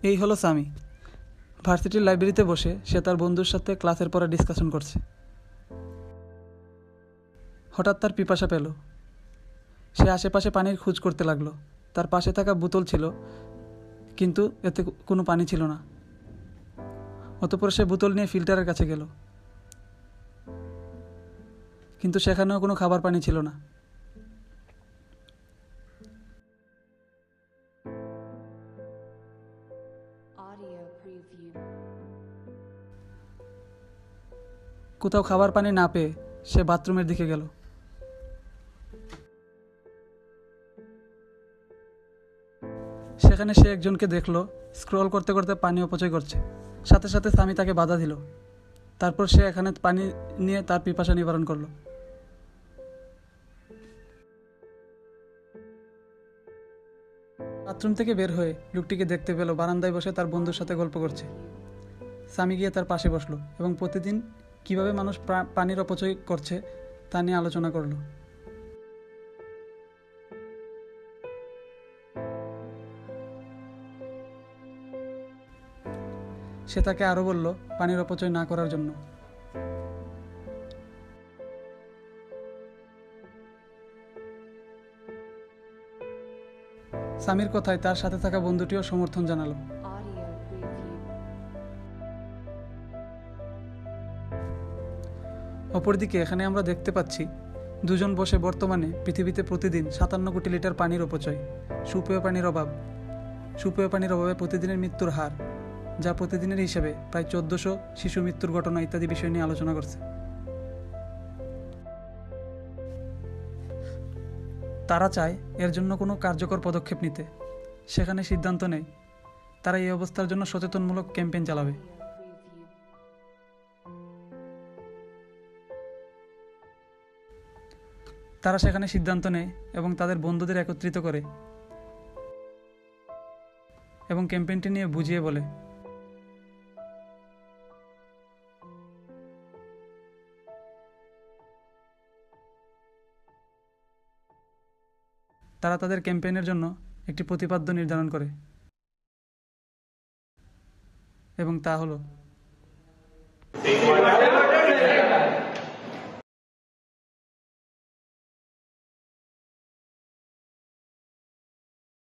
এই হলো সামি। ভার্সিটির লাইব্রেরিতে বসে সে তার বন্ধুর সাথে ক্লাসের পরে ডিসকাশন করছে। হঠাৎ তার পিপাসা পেল। সে আশেপাশে পানির খোঁজ করতে লাগলো। তার পাশে থাকা বোতল ছিল, কিন্তু এতে কোনো পানি ছিল না। অতঃপর সে বোতল নিয়ে ফিল্টারের কাছে গেল, কিন্তু সেখানেও কোনো খাবার পানি ছিল না। কোথাও খাবার পানি না পেয়ে সে বাথরুমের দিকে গেল। সেখানে সে একজনকে দেখলো স্ক্রল করতে করতে পানি অপচয় করছে। সাথে সাথে সামি তাকে বাধা দিল। তারপর সে এখানে পানি নিয়ে তার পিপাসা নিবারণ করলো। বাথরুম থেকে বের হয়ে লোকটিকে দেখতে পেল বারান্দায় বসে তার বন্ধুর সাথে গল্প করছে। সামি গিয়ে তার পাশে বসলো এবং প্রতিদিন কিভাবে মানুষ পানির অপচয় করছে তা নিয়ে আলোচনা করলো। সে তাকে আরও বলল পানির অপচয় না করার জন্য। সামির কথায় তার সাথে থাকা বন্ধুটিও সমর্থন জানালো। অপরদিকে এখানে আমরা দেখতে পাচ্ছি দুজন বসে বর্তমানে পৃথিবীতে প্রতিদিন 57 কোটি লিটার পানির অপচয়, সুপেয় পানির অভাবে প্রতিদিনের মৃত্যুর হার, যা প্রতিদিনের হিসেবে প্রায় 1400 শিশু মৃত্যুর ঘটনা ইত্যাদি বিষয় নিয়ে আলোচনা করছে। তারা চায় এর জন্য কোনো কার্যকর পদক্ষেপ নিতে। সেখানে সিদ্ধান্ত নেয় তারা এই অবস্থার জন্য সচেতনমূলক ক্যাম্পেইন চালাবে। তারা সেখানে সিদ্ধান্ত নেয় এবং তাদের বন্ধুদের একত্রিত করে এবং ক্যাম্পেইনটি নিয়ে বুঝিয়ে বলে। তারা তাদের ক্যাম্পেইনের জন্য একটি প্রতিপাদ্য নির্ধারণ করে এবং তা হলো